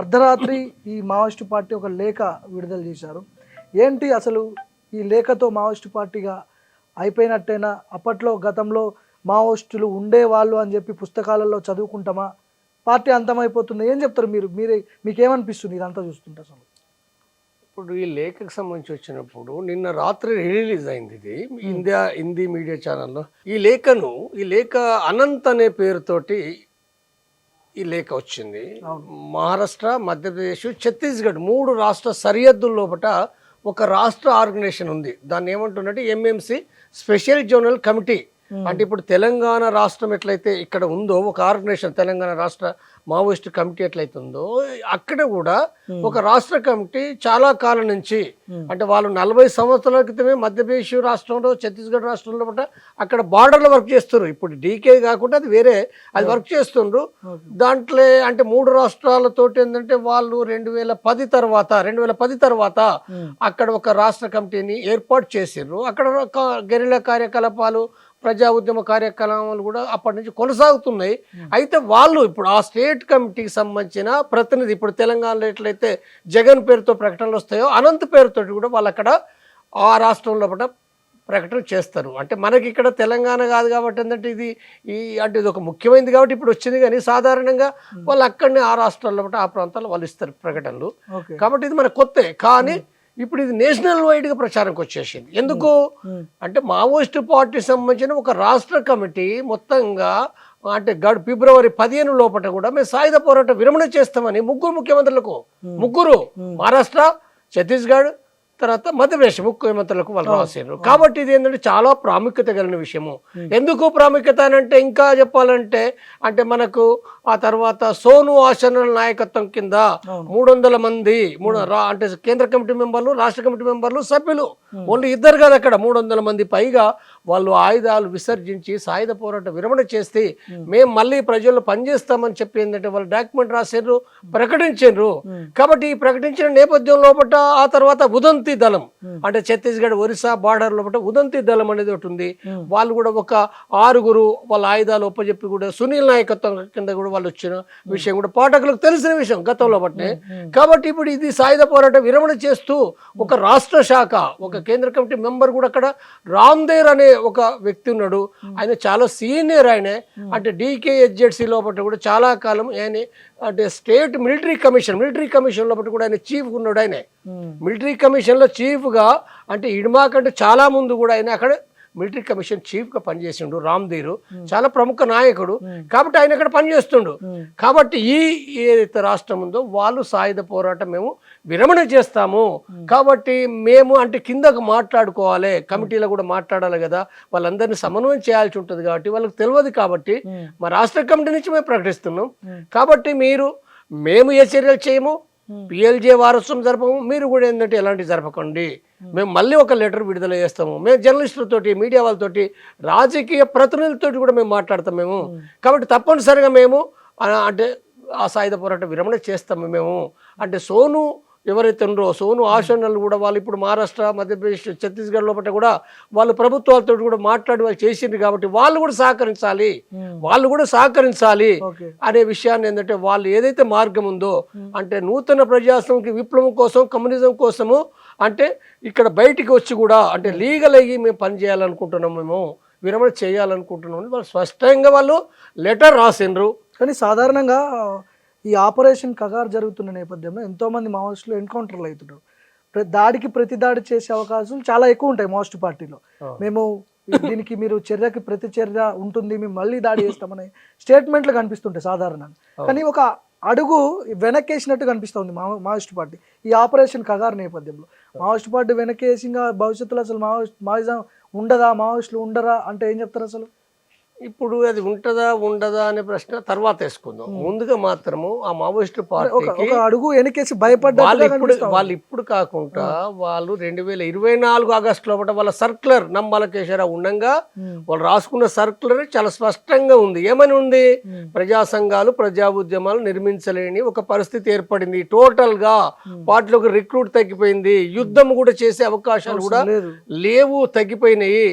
అర్ధరాత్రి ఈ Maoist party ఒక లేఖ విడుదల చేశారు. ఏంటి అసలు ఈ లేఖతో మావోయిస్టు పార్టీగా అయిపోయినట్టేనా? అప్పట్లో గతంలో మావోయిస్టులు ఉండేవాళ్ళు అని చెప్పి పుస్తకాలలో చదువుకుంటామా? పార్టీ అంతమైపోతుంది, ఏం చెప్తారు మీరు? మీకేమనిపిస్తుంది ఇదంతా చూస్తుంటే? అసలు ఇప్పుడు ఈ లేఖకు సంబంధించి వచ్చినప్పుడు నిన్న రాత్రి రిలీజ్ అయింది ఇది హిందీ మీడియా ఛానల్లో. ఈ లేఖ అనంత్ అనే పేరుతోటి ఈ లేఖ వచ్చింది. మహారాష్ట్ర, మధ్యప్రదేశ్, ఛత్తీస్గఢ్ 3 రాష్ట్ర సరిహద్దుల లోపల ఒక రాష్ట్ర ఆర్గనైజేషన్ ఉంది. దాన్ని ఏమంటున్నట్టు ఎంఎంసి స్పెషల్ జోనల్ కమిటీ. అంటే ఇప్పుడు తెలంగాణ రాష్ట్రం ఎట్లయితే ఇక్కడ ఉందో ఒక ఆర్గనైజేషన్, తెలంగాణ రాష్ట్ర మావోయిస్ట్ కమిటీ ఎట్లయితే ఉందో అక్కడ కూడా ఒక రాష్ట్ర కమిటీ చాలా కాలం నుంచి, అంటే వాళ్ళు 40 సంవత్సరాల క్రితమే మధ్యప్రదేశ్ రాష్ట్రంలో, ఛత్తీస్గఢ్ రాష్ట్రంలో అక్కడ బార్డర్లో వర్క్ చేస్తున్నారు. ఇప్పుడు డీకే కాకుండా అది వేరే, అది వర్క్ చేస్తుండ్రు. దాంట్లో అంటే 3 రాష్ట్రాలతోటి ఏంటంటే వాళ్ళు 2010 తర్వాత అక్కడ ఒక రాష్ట్ర కమిటీని ఏర్పాటు చేసిర్రు. అక్కడ గెరిల్లా కార్యకలాపాలు, ప్రజా ఉద్యమ కార్యక్రమాలు కూడా అప్పటి నుంచి కొనసాగుతున్నాయి. అయితే వాళ్ళు ఇప్పుడు ఆ స్టేట్ కమిటీకి సంబంధించిన ప్రతినిధి, ఇప్పుడు తెలంగాణలో ఎట్లయితే జగన్ పేరుతో ప్రకటనలు వస్తాయో అనంత్ పేరుతో కూడా వాళ్ళు అక్కడ ఆ రాష్ట్రంలో ప్రకటన చేస్తారు. అంటే మనకి ఇక్కడ తెలంగాణ కాదు కాబట్టి ఏంటంటే ఇది ఒక ముఖ్యమైనది కాబట్టి ఇప్పుడు వచ్చింది. కానీ సాధారణంగా వాళ్ళు అక్కడనే ఆ రాష్ట్రాల్లో ఆ ప్రాంతాల్లో వాళ్ళు ఇస్తారు ప్రకటనలు. కాబట్టి ఇది మనకు కొత్త. కానీ ఇప్పుడు ఇది నేషనల్ వైడ్గా ప్రచారంకి వచ్చేసింది. ఎందుకు అంటే మావోయిస్టు పార్టీకి సంబంధించిన ఒక రాష్ట్ర కమిటీ మొత్తంగా అంటే ఫిబ్రవరి 15 లోపల కూడా మేము సాయుధ పోరాట విరమణ చేస్తామని 3 ముఖ్యమంత్రులకు, 3 మహారాష్ట్ర, ఛత్తీస్గఢ్, తర్వాత మధ్యప్రదేశ్ ముఖ్యమంత్రులకు వాళ్ళు రాశారు. కాబట్టి ఇది ఏంటంటే చాలా ప్రాముఖ్యత కలిగిన విషయము. ఎందుకు ప్రాముఖ్యత అని అంటే ఇంకా చెప్పాలంటే అంటే మనకు ఆ తర్వాత సోను ఆసనల నాయకత్వం కింద 300 మంది అంటే కేంద్ర కమిటీ మెంబర్లు, రాష్ట్ర కమిటీ మెంబర్లు, సభ్యులు ఓన్లీ 2 కాదు, అక్కడ 300 మంది పైగా వాళ్ళు ఆయుధాలు విసర్జించి సాయుధ పోరాట విరమణ చేస్తే మేము మళ్ళీ ప్రజల్లో పనిచేస్తామని చెప్పి ఏంటంటే వాళ్ళు డాక్యుమెంట్ రాశారు, ప్రకటించారు. కాబట్టి ఈ ప్రకటించిన నేపథ్యం లోపల ఆ తర్వాత ఉదంతి దళం, అంటే ఛత్తీస్గఢ్ ఒరిస్సా బార్డర్ లోపల ఉదంతి దళం అనేది ఒకటి ఉంది. వాళ్ళు కూడా ఒక 6 వాళ్ళ ఆయుధాలు ఒప్పజెప్పి కూడా సునీల్ నాయకత్వం కింద కూడా వాళ్ళు వచ్చిన విషయం కూడా పాఠకులకు తెలిసిన విషయం గతంలో బట్టే. కాబట్టి ఇప్పుడు ఇది సాయుధ పోరాట విరమణ చేస్తూ ఒక రాష్ట్ర శాఖ, ఒక కేంద్ర కమిటీ మెంబర్ కూడా అక్కడ రామ్దేర్ అనే ఒక వ్యక్తి ఉన్నాడు. ఆయన చాలా సీనియర్. ఆయన అంటే DKSZC లోపల కూడా చాలా కాలం ఆయన అంటే స్టేట్ మిలిటరీ కమిషన్ లోపల కూడా ఆయన చీఫ్ ఉన్నాడు. ఆయన మిలిటరీ కమిషన్లో చీఫ్గా అంటే ఇడ్మా కంటే చాలా ముందు కూడా ఆయన అక్కడ మిలిటరీ కమిషన్ చీఫ్గా పనిచేసిండు. రామ్దీరు చాలా ప్రముఖ నాయకుడు కాబట్టి ఆయన అక్కడ పనిచేస్తుండు. కాబట్టి ఏదైతే రాష్ట్రం ఉందో వాళ్ళు సాయుధ పోరాటం మేము విరమణ చేస్తాము. కాబట్టి మేము అంటే కిందకు మాట్లాడుకోవాలి, కమిటీలో కూడా మాట్లాడాలి కదా, వాళ్ళందరినీ సమన్వయం చేయాల్సి ఉంటుంది. కాబట్టి వాళ్ళకి తెలియదు. కాబట్టి మా రాష్ట్ర కమిటీ నుంచి మేము ప్రకటిస్తున్నాం. కాబట్టి మేము ఏ చర్యలు చేయము, PLJ వారసత్వం జరపము, మీరు కూడా ఏంటంటే ఎలాంటి జరపకండి. మేము మళ్ళీ ఒక లెటర్ విడుదల చేస్తాము. మేము జర్నలిస్టులతోటి, మీడియా వాళ్ళతోటి, రాజకీయ ప్రతినిధులతోటి కూడా మేము మాట్లాడతాం మేము. కాబట్టి తప్పనిసరిగా మేము అంటే ఆ సాయుధ పోరాట విరమణ చేస్తాము మేము. అంటే సోను ఎవరైతే ఉన్నారో సోను ఆసనలు కూడా వాళ్ళు ఇప్పుడు మహారాష్ట్ర, మధ్యప్రదేశ్, ఛత్తీస్గఢ్ లోపల కూడా వాళ్ళు ప్రభుత్వాలతో కూడా మాట్లాడి వాళ్ళు చేసింది. కాబట్టి వాళ్ళు కూడా సహకరించాలి అనే విషయాన్ని ఏంటంటే వాళ్ళు ఏదైతే మార్గం ఉందో అంటే నూతన ప్రజాస్వామ్య విప్లవం కోసం, కమ్యూనిజం కోసము అంటే ఇక్కడ బయటికి వచ్చి కూడా అంటే లీగల్ అయ్యి మేము పనిచేయాలనుకుంటున్నాం, మేము విరమణ చేయాలనుకుంటున్నాం వాళ్ళు స్పష్టంగా వాళ్ళు లెటర్ రాసిండ్రు. కానీ సాధారణంగా ఈ ఆపరేషన్ కగార్ జరుగుతున్న నేపథ్యంలో ఎంతోమంది మావోయిస్టులు ఎన్కౌంటర్లు అవుతున్నారు. ప్రతి దాడి చేసే అవకాశం చాలా ఎక్కువ ఉంటాయి మావోయిస్టు పార్టీలో. మేము దీనికి మీరు ప్రతి చర్య ఉంటుంది, మేము మళ్ళీ దాడి చేస్తామనే స్టేట్మెంట్లు కనిపిస్తుంటాయి సాధారణంగా. కానీ ఒక అడుగు వెనక్కేసినట్టు కనిపిస్తుంది మావోయిస్టు పార్టీ ఈ ఆపరేషన్ కగార్ నేపథ్యంలో. మావోయిస్టు పార్టీ వెనక్కేసి భవిష్యత్తులో అసలు మావోయిజం ఉండదా, మావోయిస్టులు ఉండరా అంటే ఏం చెప్తారు? అసలు ఇప్పుడు అది ఉంటుందా ఉండదా అనే ప్రశ్న తర్వాత వేసుకుందాం. ముందుగా మాత్రము ఆ మావోయిస్టు పార్టీకి అడుగు వెనకేసి భయపడ్డారు. వాళ్ళు ఇప్పుడు కాకుండా వాళ్ళు 2024 ఆగస్టు లోపల వాళ్ళ సర్క్యులర్ నమ్మలకేశ్వరరావు ఉండగా వాళ్ళు రాసుకున్న సర్క్యులర్ చాలా స్పష్టంగా ఉంది. ఏమని ఉంది? ప్రజా సంఘాలు, ప్రజా ఉద్యమాలు నిర్మించలేని ఒక పరిస్థితి ఏర్పడింది. టోటల్ గా పార్టీలోకి రిక్రూట్ తగ్గిపోయింది. యుద్ధం కూడా చేసే అవకాశాలు కూడా లేవు, తగ్గిపోయినాయి.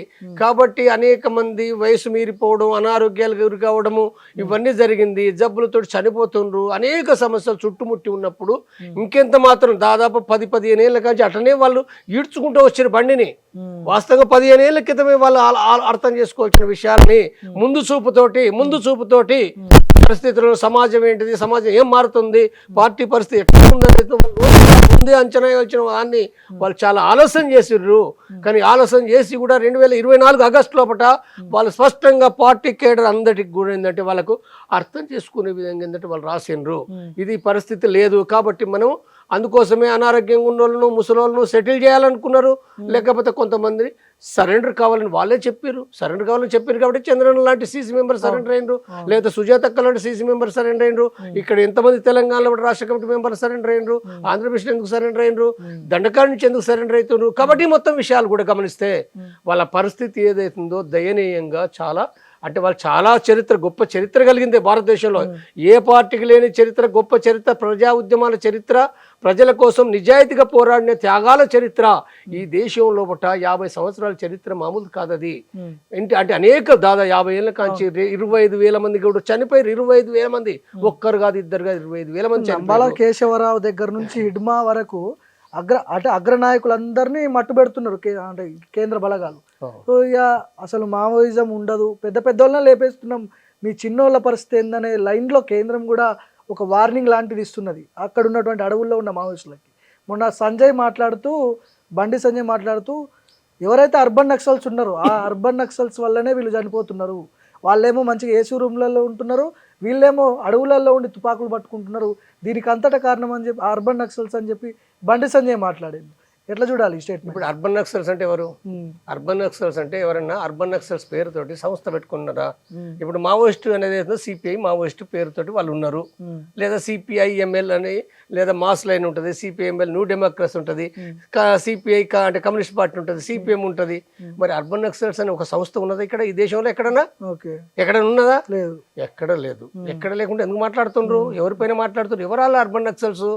కాబట్టి అనేక మంది వయసు మీరిపోవడం, కావడం, అనారోగ్యాలకు గురి కావడము ఇవన్నీ జరిగింది. జబ్బులతో చనిపోతుండ్రు, అనేక సమస్యలు చుట్టుముట్టి ఉన్నప్పుడు ఇంకెంత మాత్రం దాదాపు 10-15 ఏళ్ళ నుంచి అట్లనే వాళ్ళు ఈడ్చుకుంటూ వచ్చారు బండిని. వాస్తవంగా 15 ఏళ్ల క్రితమే వాళ్ళు అర్థం చేసుకోవాల్సిన విషయాల్ని ముందు చూపుతోటి పరిస్థితులు, సమాజం ఏంటిది, సమాజం ఏం మారుతుంది, పార్టీ పరిస్థితి ఎట్లా ముందే అంచనా వచ్చిన వాడిని వాళ్ళు చాలా ఆలస్యం చేసిర్రు. కానీ ఆలస్యం చేసి కూడా 2024 ఆగస్టు లోపల వాళ్ళు స్పష్టంగా పార్టీ కేడర్ అందరికి కూడా ఏంటంటే వాళ్ళకు అర్థం చేసుకునే విధంగా ఏంటంటే వాళ్ళు రాసిండ్రు. ఇది పరిస్థితి లేదు కాబట్టి మనం అందుకోసమే అనారోగ్యంగా ఉన్న వాళ్ళను, ముసలోళ్ళను సెటిల్ చేయాలనుకున్నారు. లేకపోతే కొంతమంది సరెండర్ కావాలని వాళ్ళే చెప్పారు. సరెండర్ కావాలని చెప్పారు కాబట్టి చంద్రన్న లాంటి సీసీ మెంబర్ సరెండర్ అయినరు, లేదా సుజాతక్క లాంటి సీసీ మెంబర్ సరెండర్ అయినరు. ఇక్కడ ఎంతమంది తెలంగాణలో రాష్ట్ర కమిటీ మెంబర్ సరెండర్ అయినరు, ఆంధ్రప్రదేశ్ ఎందుకు సరెండర్ అయినరు, దండకాడి నుంచి ఎందుకు సరెండర్ అవుతున్నారు. కాబట్టి మొత్తం విషయాలు కూడా గమనిస్తే వాళ్ళ పరిస్థితి ఏదైతుందో దయనీయంగా చాలా, అంటే వాళ్ళు చాలా గొప్ప చరిత్ర కలిగిందే భారతదేశంలో. ఏ పార్టీకి లేని చరిత్ర, గొప్ప చరిత్ర, ప్రజా ఉద్యమాల చరిత్ర, ప్రజల కోసం నిజాయితీగా పోరాడిన త్యాగాల చరిత్ర. ఈ దేశంలో 50 సంవత్సరాల చరిత్ర మామూలు కాదది. అంటే అనేక దాదాపు 50 ఏళ్ళ కాంచి 25,000 మంది కూడా చనిపోయారు. 25,000 మంది, ఒక్కరు కాదు, ఇద్దరు కాదు, 25,000 మంది. అంబాల కేశవరావు దగ్గర నుంచి హిడ్మా వరకు అగ్రనాయకులందరినీ మట్టు పెడుతున్నారు అంటే కేంద్ర బలగాలు. సో ఇక అసలు మావోయిజం ఉండదు, పెద్ద వాళ్ళనే లేపేస్తున్నాం, మీ చిన్నోళ్ళ పరిస్థితి ఏందనే లైన్లో కేంద్రం కూడా ఒక వార్నింగ్ లాంటిది ఇస్తున్నది అక్కడ ఉన్నటువంటి అడవుల్లో ఉన్న మావోయిస్టులకి. మొన్న బండి సంజయ్ మాట్లాడుతూ ఎవరైతే అర్బన్ నక్సల్స్ ఉన్నారో ఆ అర్బన్ నక్సల్స్ వల్లనే వీళ్ళు చనిపోతున్నారు, వాళ్ళేమో మంచిగా ఏసీ రూమ్లలో ఉంటున్నారు, వీళ్ళేమో అడవులలో ఉండి తుపాకులు పట్టుకుంటున్నారు, దీనికి అంతటా కారణం అని చెప్పి అర్బన్ నక్సల్స్ అని చెప్పి బండి సంజయ్ మాట్లాడింది. ఎట్లా చూడాలి ఈ స్టేట్మెంట్? ఇప్పుడు అర్బన్ నక్సల్స్ అంటే ఎవరు? అర్బన్ నక్సల్స్ అంటే ఎవరన్నా అర్బన్ నక్సల్స్ పేరుతోటి సంస్థ పెట్టుకున్నారా? ఇప్పుడు మావోయిస్ట్ అనేది సిపిఐ మావోయిస్ట్ పేరుతోటి వాళ్ళు ఉన్నారు, లేదా సిపిఐఎంఎల్ అని, లేదా మాస్ లైన్ ఉంటుంది, సిపిఐఎంఎల్ న్యూ డెమోక్రసీ ఉంటుంది, సిపిఐ అంటే కమ్యూనిస్ట్ పార్టీ ఉంటుంది, సిపిఎం ఉంటుంది. మరి అర్బన్ నక్సల్స్ అనే ఒక సంస్థ ఉన్నదా ఇక్కడ ఈ దేశంలో? ఎక్కడన్నా ఎక్కడైనా ఉన్నదా? లేదు, ఎక్కడ లేదు. ఎక్కడ లేకుండా ఎందుకు మాట్లాడుతుండ్రు? ఎవరిపైన మాట్లాడుతున్నారు? ఎవరాళ్ళు అర్బన్ నక్సల్స్?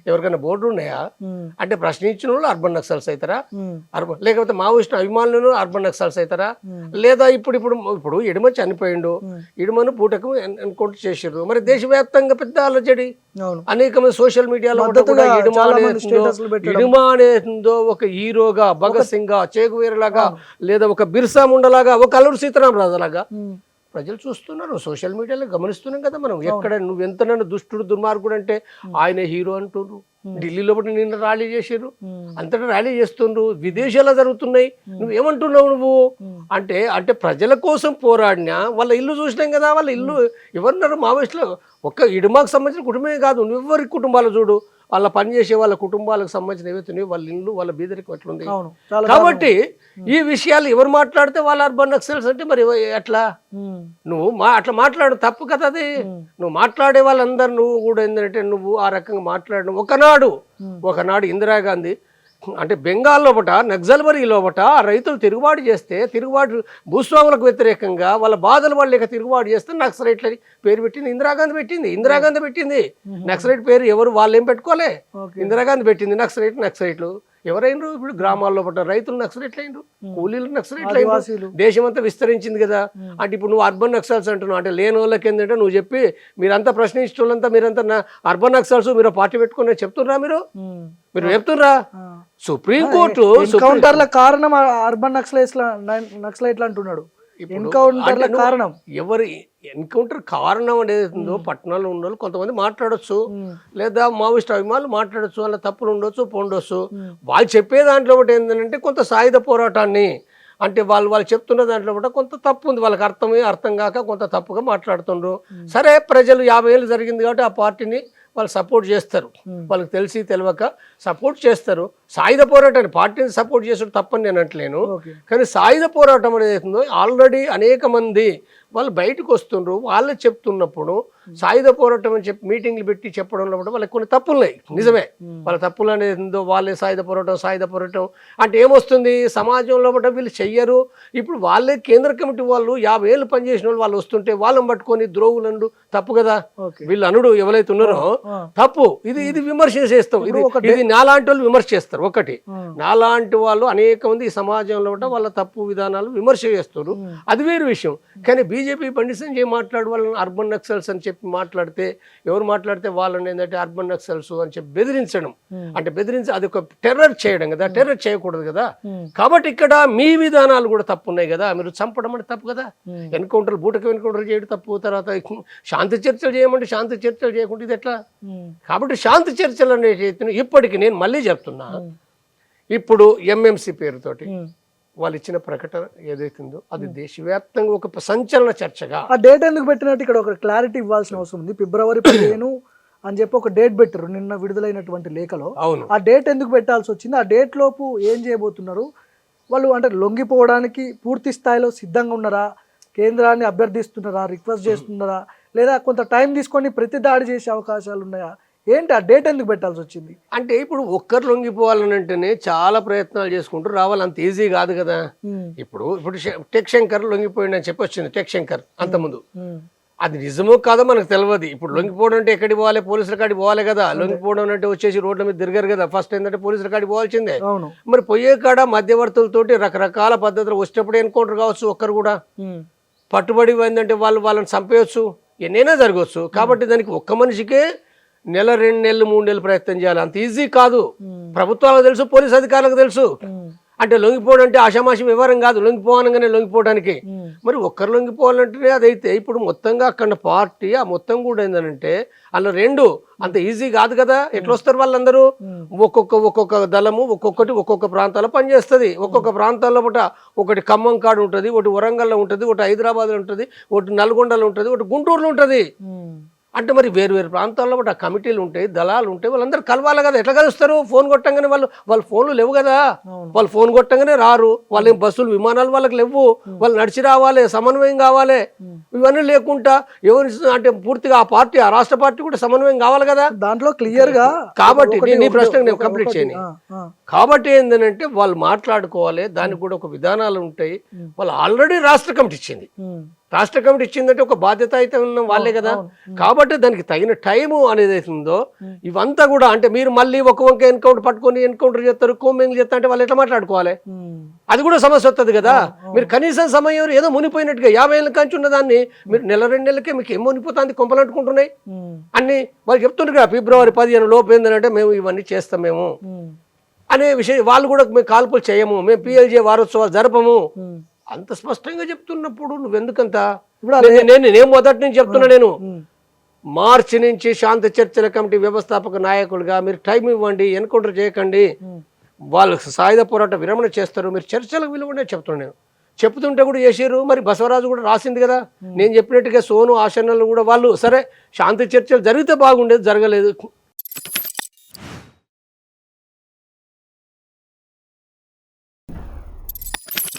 ఎవరికైనా బోర్డు ఉన్నాయా? అంటే ప్రశ్నించిన వాళ్ళు అర్బన్ నక్సల్స్ అవుతారా? లేకపోతే మావోయిస్ట్ అభిమానులను అర్బన్ నక్సల్స్ అవుతారా? లేదా ఇప్పుడు ఇడుమ చనిపోయిండు, ఇడుమను పూటకు ఎన్కౌంటర్ చేసిర్రు. మరి దేశవ్యాప్తంగా పెద్ద అలజడి, అనేక మంది సోషల్ మీడియాలో ఇడుమ అనేదో ఒక హీరోగా, భగత్ సింగ్ గా, చేగువేర లాగా, లేదా ఒక బిర్సా ముండలాగా, ఒక అల్లూరి సీతారామరాజు లాగా ప్రజలు చూస్తున్నారు, సోషల్ మీడియాలో గమనిస్తున్నాం కదా మనం. ఎక్కడ నువ్వు ఎంత నన్ను దుష్టుడు, దుర్మార్గుడు అంటే ఆయన హీరో అంటున్నారు. ఢిల్లీలో నిన్న ర్యాలీ చేసారు, అంతటా ర్యాలీ చేస్తుండ్రు, విదేశాల్లో జరుగుతున్నాయి. నువ్వేమంటున్నావు నువ్వు అంటే? అంటే ప్రజల కోసం పోరాడినా వాళ్ళ ఇల్లు చూసినాం కదా. వాళ్ళ ఇల్లు ఎవరున్నారు మావోయిస్టులు? ఒక్క ఇడుమాకు సంబంధించిన కుటుంబమే కాదు, నువ్వెవరి కుటుంబాలు చూడు, వాళ్ళ పనిచేసే వాళ్ళ కుటుంబాలకు సంబంధించిన ఏవైతున్నాయో వాళ్ళ ఇల్లు, వాళ్ళ బీదరికం ఎట్లుంది. కాబట్టి ఈ విషయాలు ఎవరు మాట్లాడితే వాళ్ళ అర్బన్ నక్సల్స్ అంటే మరి ఎట్లా? నువ్వు అట్లా మాట్లాడు, తప్పు కదా అది. నువ్వు మాట్లాడే వాళ్ళందరూ నువ్వు కూడా ఏంటంటే నువ్వు ఆ రకంగా మాట్లాడడం. ఒకనాడు ఇందిరాగాంధీ అంటే బెంగాల్ లోపట, నక్సల్బరీ లోపట రైతులు తిరుగుబాటు చేస్తే, భూస్వాములకు వ్యతిరేకంగా వాళ్ళ బాధలు వాళ్ళు లేక తిరుగుబాటు చేస్తే నక్సలైట్లని పేరు పెట్టింది ఇందిరాగాంధీ పెట్టింది. నక్సలైట్ పేరు ఎవరు? వాళ్ళు ఏం పెట్టుకోలే, ఇందిరాగాంధీ పెట్టింది. నక్సలైట్లు ఎవరైనరు? ఇప్పుడు గ్రామాల్లో పడ్డ రైతులు నక్సలైట్లు అయినరు, కూలీలు నక్సలైట్లు అయినరు. దేశం అంతా విస్తరించింది కదా. అంటే ఇప్పుడు నువ్వు అర్బన్ నక్సల్స్ అంటున్నావు అంటే లేని వాళ్ళకి ఏంటంటే నువ్వు చెప్పి మీరంతా ప్రశ్నించడంతా మీరంతా అర్బన్ నక్సల్స్ మీరు పార్టీ పెట్టుకుని చెప్తున్నా, మీరు చెప్తున్నా. సుప్రీంకోర్టు ఎన్కౌంటర్ల కారణం అర్బన్ నక్సలైట్లు అంటున్నాడు. కారణం ఎవరు ఎన్కౌంటర్ కారణం అనేది ఉందో పట్టణాల్లో ఉన్న వాళ్ళు కొంతమంది మాట్లాడొచ్చు, లేదా మావోయిస్ట్ అభిమానులు మాట్లాడొచ్చు, వాళ్ళ తప్పులు ఉండొచ్చు, పోండొచ్చు. వాళ్ళు చెప్పే దాంట్లో ఒకటి ఏంటంటే కొంత సాయుధ పోరాటాన్ని, అంటే వాళ్ళు చెప్తున్న దాంట్లో కూడా కొంత తప్పు ఉంది, వాళ్ళకి అర్థం కాక కొంత తప్పుగా మాట్లాడుతుండ్రు. సరే, ప్రజలు 50 ఏళ్ళు జరిగింది కాబట్టి ఆ పార్టీని వాళ్ళు సపోర్ట్ చేస్తారు, వాళ్ళకి తెలిసి తెలియక సపోర్ట్ చేస్తారు. సాయుధ పోరాటాన్ని పార్టీని సపోర్ట్ చేసడం తప్పని నేను అంటలేను, కానీ సాయుధ పోరాటం అనేది ఆల్రెడీ అనేక మంది వాళ్ళు బయటకు వస్తుండ్రు, వాళ్ళే చెప్తున్నప్పుడు సాయుధ పోరాటం అని చెప్పి మీటింగ్లు పెట్టి చెప్పడంలో కూడా వాళ్ళకి కొన్ని తప్పులు ఉన్నాయి. నిజమే, వాళ్ళ తప్పులు అనేది వాళ్ళే సాయుధ పోరాటం అంటే ఏమొస్తుంది? సమాజంలో కూడా వీళ్ళు చెయ్యరు. ఇప్పుడు వాళ్ళే కేంద్ర కమిటీ వాళ్ళు 50 ఏళ్ళు పనిచేసిన వాళ్ళు వస్తుంటే వాళ్ళని పట్టుకొని ద్రోవులండు తప్పు కదా. వీళ్ళు అనుడు ఎవరైతే ఉన్నారో తప్పు. ఇది విమర్శ చేస్తాం. ఇది నాలాంటి వాళ్ళు విమర్శ చేస్తారు. ఒకటి, నాలాంటి వాళ్ళు అనేక మంది ఈ సమాజంలో కూడా వాళ్ళ తప్పు విధానాలు విమర్శ చేస్తారు, అది వేరు విషయం. కానీ బీజేపీ బండి సంజయ్ మాట్లాడు వాళ్ళని అర్బన్ నక్సల్స్ అని చెప్పి మాట్లాడితే ఎవరు మాట్లాడితే వాళ్ళని ఏంటంటే అర్బన్ నక్సల్స్ అని చెప్పి బెదిరించడం, అంటే బెదిరించి అది ఒక టెర్రర్ చేయడం కదా, టెర్రర్ చేయకూడదు కదా. కాబట్టి ఇక్కడ మీ విధానాలు కూడా తప్పు ఉన్నాయి కదా, మీరు చంపడం అంటే తప్పు కదా, ఎన్కౌంటర్ బూటకు ఎన్కౌంటర్ చేయడం తప్పు, తర్వాత శాంతి చర్చలు చేయమంటే శాంతి చర్చలు చేయకుండా ఇది ఎట్లా. కాబట్టి శాంతి చర్చలు అనేవి ఇప్పటికీ నేను మళ్ళీ చెప్తున్నా, ఇప్పుడు ఎంఎంసి పేరుతోటి వాళ్ళు ఇచ్చిన ప్రకటన ఏదైతుందో అది దేశవ్యాప్తంగా ఒక సంచలన చర్చగా. ఆ డేట్ ఎందుకు పెట్టినట్టు ఇక్కడ ఒక క్లారిటీ ఇవ్వాల్సిన అవసరం ఉంది. ఫిబ్రవరి 15 అని చెప్పి ఒక డేట్ పెట్టారు నిన్న విడుదలైనటువంటి లేఖలో. అవును, ఆ డేట్ ఎందుకు పెట్టాల్సి వచ్చింది? ఆ డేట్ లోపు ఏం చేయబోతున్నారు వాళ్ళు? అంటే లొంగిపోవడానికి పూర్తి స్థాయిలో సిద్ధంగా ఉన్నారా? కేంద్రాన్ని అభ్యర్థిస్తున్నారా, రిక్వెస్ట్ చేస్తున్నారా, లేదా కొంత టైం తీసుకొని ప్రతి దాడి చేసే అవకాశాలు ఉన్నాయా? ఏంటి ఆ డేట్ ఎందుకు పెట్టాల్సి వచ్చింది? అంటే ఇప్పుడు ఒక్కరు లొంగిపోవాలని అంటేనే చాలా ప్రయత్నాలు చేసుకుంటూ రావాలి, అంత ఈజీ కాదు కదా. ఇప్పుడు టెక్ శంకర్ లొంగిపోయింది చెప్పి వచ్చింది, టెక్ శంకర్ అంతకుముందు. అది నిజమో కాదో మనకు తెలియదు. ఇప్పుడు లొంగిపోవడం అంటే ఎక్కడికి పోవాలి, పోలీసుల కాడికి పోవాలి కదా. లొంగిపోవడం అంటే వచ్చేసి రోడ్ల మీద తిరగారు కదా, ఫస్ట్ ఏంటంటే పోలీసుల కాడికి పోవాల్సిందే. మరి పోయే కాడ మధ్యవర్తులతోటి రకరకాల పద్ధతులు వచ్చేటప్పుడు ఎన్కౌంటర్ కావచ్చు, ఒక్కరు కూడా పట్టుబడి ఏంటంటే వాళ్ళని చంపేయచ్చు, ఎన్నైనా జరగవచ్చు. కాబట్టి దానికి ఒక్క మనిషికే నెల 2 నెలలు 3 నెలలు ప్రయత్నం చేయాలి, అంత ఈజీ కాదు. ప్రభుత్వాలకు తెలుసు, పోలీస్ అధికారులకు తెలుసు. అంటే లొంగిపోవడం అంటే ఆషామాషి వ్యవహారం కాదు, లొంగిపోవనంగానే లొంగిపోవడానికి. మరి ఒక్కరు లొంగిపోవాలంటే అదైతే ఇప్పుడు మొత్తంగా అక్కడ పార్టీ ఆ మొత్తం కూడా ఏంటంటే అలా 2 అంత ఈజీ కాదు కదా. ఎట్లా వస్తారు వాళ్ళందరూ? ఒక్కొక్క దళము ఒక్కొక్క ప్రాంతాల్లో పనిచేస్తుంది. ఒక్కొక్క ప్రాంతాల్లో ఒకటి ఖమ్మం కాడు ఉంటుంది, ఒకటి వరంగల్లో ఉంటుంది, ఒకటి హైదరాబాద్లో ఉంటుంది, ఒకటి నల్గొండలో ఉంటుంది, ఒకటి గుంటూరులో ఉంటుంది. అంటే మరి వేరు ప్రాంతాల్లో ఆ కమిటీలు ఉంటాయి, దళాలు ఉంటాయి, వాళ్ళందరూ కలవాలి కదా. ఎట్లా కలుస్తారు? ఫోన్ కొట్టంగానే వాళ్ళ ఫోన్లు లేవు కదా, వాళ్ళు ఫోన్ కొట్టంగానే రారు. వాళ్ళ బస్సులు విమానాలు వాళ్ళకి లేవు, వాళ్ళు నడిచి రావాలి, సమన్వయం కావాలి. ఇవన్నీ లేకుండా ఎవరు అంటే పూర్తిగా ఆ పార్టీ ఆ రాష్ట్ర పార్టీ కూడా సమన్వయం కావాలి కదా దాంట్లో క్లియర్ గా. కాబట్టి నీ ప్రశ్న నేను కంప్లీట్ చేయను. కాబట్టి ఏంటంటే వాళ్ళు మాట్లాడుకోవాలి, దానికి కూడా ఒక విధానాలు ఉంటాయి. వాళ్ళు ఆల్రెడీ రాష్ట్ర కమిటీ ఇచ్చింది, రాష్ట్ర కమిటీ ఇచ్చిందంటే ఒక బాధ్యత అయితే ఉన్న వాళ్ళే కదా. కాబట్టి దానికి తగిన టైము అనేది అవుతుందో ఇవంతా కూడా అంటే మీరు మళ్ళీ ఒక వంక ఎన్కౌంటర్ పట్టుకొని ఎన్కౌంటర్ చేస్తారు, కోమింగ్ చేస్తారు అంటే వాళ్ళు ఎట్లా మాట్లాడుకోవాలి? అది కూడా సమస్య వస్తుంది కదా. మీరు కనీసం సమయం ఏదో మునిపోయినట్టుగా 50 ఏళ్ళ కంచి ఉన్న దాన్ని మీరు నెల 2 నెలలకే మీకు ఏం మునిపోతుంది, కొంపలు అంటుకుంటున్నాయి అన్ని. వాళ్ళు చెప్తున్నారు కదా ఫిబ్రవరి 15 లోపు ఏంటంటే మేము ఇవన్నీ చేస్తాం మేము అనే విషయం. వాళ్ళు కూడా మేము కాల్పులు చేయము, మేము PLJ వారోత్సవాలు జరపము అంత స్పష్టంగా చెప్తున్నప్పుడు నువ్వెందుకంత? నేను మొదటి నుంచి చెప్తున్నా, నేను మార్చి నుంచి శాంతి చర్చల కమిటీ వ్యవస్థాపక నాయకులుగా మీరు టైం ఇవ్వండి, ఎన్కౌంటర్ చేయకండి, వాళ్ళు సాయుధ పోరాట విరమణ చేస్తారు, మీరు చర్చలకు విలువనే చెప్తున్నా. నేను చెప్తుంటే కూడా చేసారు. మరి బసవరాజు కూడా రాసింది కదా, నేను చెప్పినట్టుగా సోను ఆశనలు కూడా వాళ్ళు సరే శాంతి చర్చలు జరిగితే బాగుండేది, జరగలేదు.